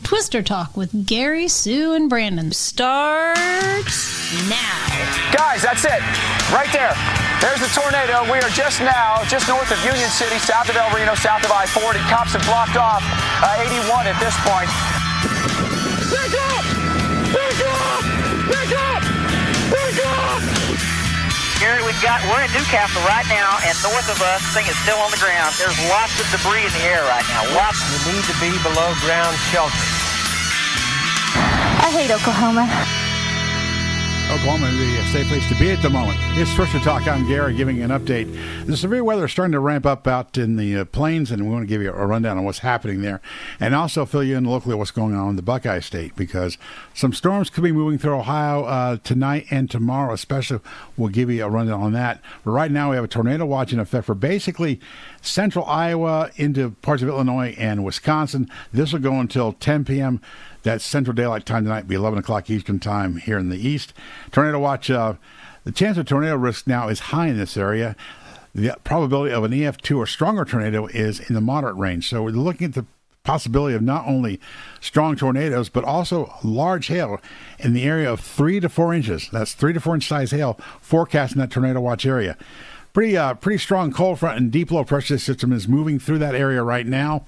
Twister Talk with Gary, Sue, and Brandon starts now. Guys, that's it. Right there. There's the tornado. We are just north of Union City, south of El Reno, south of I-40. Cops have blocked off 81 at this point. Back up! Back up! Back up! Back up! Gary, we're in Newcastle right now, and north of us, the thing is still on the ground. There's lots of debris in the air right now. Lots. You need to be below ground shelter. I hate Oklahoma. Oklahoma is a safe place to be at the moment. It's Twister Talk. I'm Gary giving an update. The severe weather is starting to ramp up out in the plains, and we want to give you a rundown on what's happening there, and also fill you in locally what's going on in the Buckeye State, because some storms could be moving through Ohio tonight and tomorrow especially. We'll give you a rundown on that. But right now we have a tornado watch in effect for basically central Iowa into parts of Illinois and Wisconsin. This will go until 10 p.m. That's Central Daylight Time tonight, be 11 o'clock Eastern Time here in the east. Tornado watch, the chance of tornado risk now is high in this area. The probability of an EF2 or stronger tornado is in the moderate range. So we're looking at the possibility of not only strong tornadoes, but also large hail in the area of 3 to 4 inches. That's 3 to 4 inch size hail forecast in that tornado watch area. Pretty strong cold front and deep low pressure system is moving through that area right now.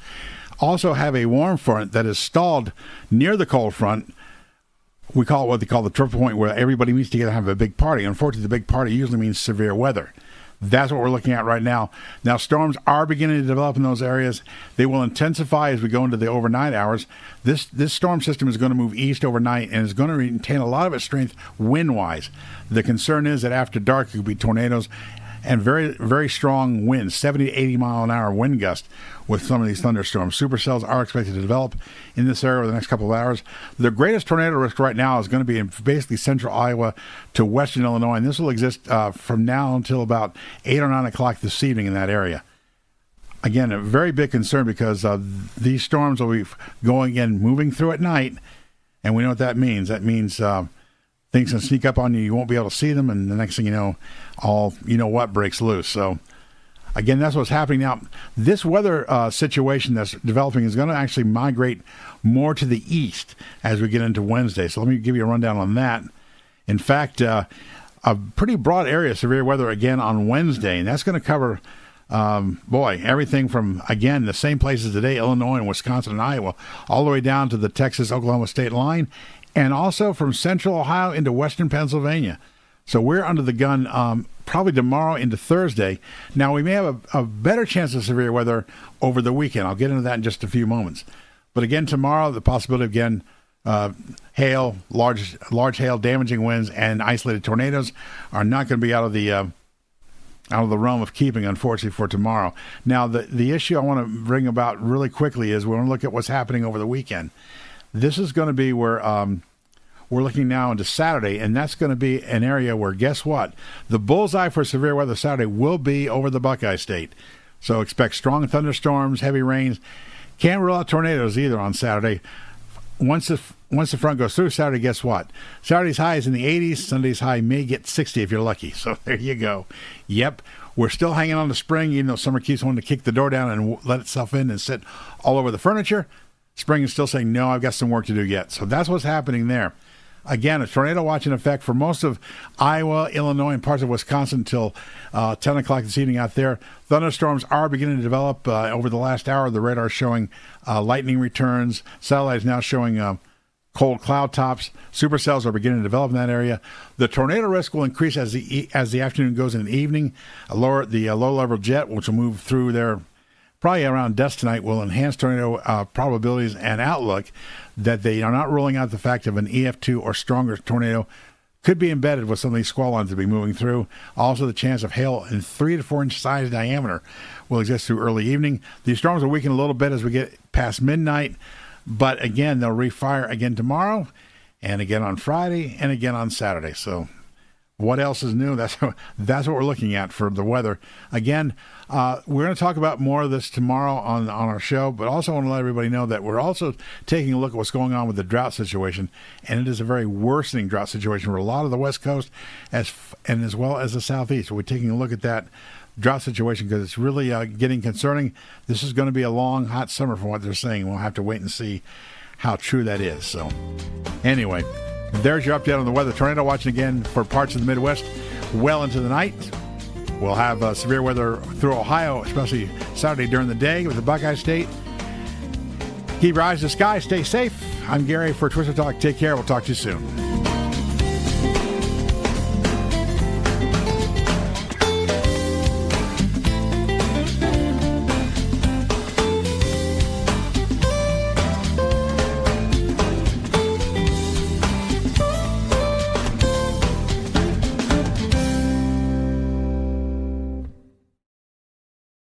Also have a warm front that is stalled near the cold front. We call it what they call the triple point, where everybody meets together and have a big party. Unfortunately, the big party usually means severe weather. That's what we're looking at right now. Now, storms are beginning to develop in those areas. They will intensify as we go into the overnight hours. This storm system is going to move east overnight and is going to retain a lot of its strength wind-wise. The concern is that after dark, it could be tornadoes and very, very strong winds, 70 to 80 mile an hour wind gust with some of these thunderstorms. Supercells are expected to develop in this area over the next couple of hours. The greatest tornado risk right now is going to be in basically central Iowa to western Illinois, and this will exist from now until about 8 or 9 o'clock this evening in that area. Again, a very big concern because these storms will be moving through at night, and we know what that means. That means things can sneak up on you. You won't be able to see them, and the next thing you know, what breaks loose. So, again, that's what's happening now. This weather situation that's developing is going to actually migrate more to the east as we get into Wednesday. So let me give you a rundown on that. In fact, a pretty broad area of severe weather again on Wednesday, and that's going to cover, everything from, again, the same places today, Illinois and Wisconsin and Iowa, all the way down to the Texas-Oklahoma state line, and also from central Ohio into western Pennsylvania. So we're under the gun probably tomorrow into Thursday. Now, we may have a better chance of severe weather over the weekend. I'll get into that in just a few moments. But again, tomorrow, the possibility of, again, hail, large hail, damaging winds, and isolated tornadoes are not going to be out of the realm of keeping, unfortunately, for tomorrow. Now, the issue I want to bring about really quickly is we want to look at what's happening over the weekend. This is going to be where we're looking now into Saturday, and that's going to be an area where, guess what? The bullseye for severe weather Saturday will be over the Buckeye State. So expect strong thunderstorms, heavy rains. Can't rule out tornadoes either on Saturday. Once the front goes through Saturday, guess what? Saturday's high is in the 80s. Sunday's high may get 60 if you're lucky. So there you go. Yep, we're still hanging on to spring, even though summer keeps wanting to kick the door down and let itself in and sit all over the furniture. Spring is still saying, no, I've got some work to do yet. So that's what's happening there. Again, a tornado watch in effect for most of Iowa, Illinois, and parts of Wisconsin until 10 o'clock this evening out there. Thunderstorms are beginning to develop over the last hour. The radar is showing lightning returns. Satellite is now showing cold cloud tops. Supercells are beginning to develop in that area. The tornado risk will increase as the afternoon goes in the evening. The low-level jet, which will move through there probably around dusk tonight, will enhance tornado probabilities and outlook. That they are not ruling out the fact of an EF2 or stronger tornado could be embedded with some of these squall lines to be moving through. Also, the chance of hail in 3 to 4 inch size diameter will exist through early evening. These storms will weaken a little bit as we get past midnight, but again, they'll refire again tomorrow, and again on Friday, and again on Saturday. So what else is new? That's what we're looking at for the weather. Again, we're going to talk about more of this tomorrow on our show, but also want to let everybody know that we're also taking a look at what's going on with the drought situation, and it is a very worsening drought situation for a lot of the West Coast and as well as the Southeast. So we're taking a look at that drought situation because it's really getting concerning. This is going to be a long, hot summer from what they're saying. We'll have to wait and see how true that is. So, anyway, there's your update on the weather. Tornado watching again for parts of the Midwest well into the night. We'll have severe weather through Ohio, especially Saturday during the day with the Buckeye State. Keep your eyes to the sky. Stay safe. I'm Gary for Twister Talk. Take care. We'll talk to you soon.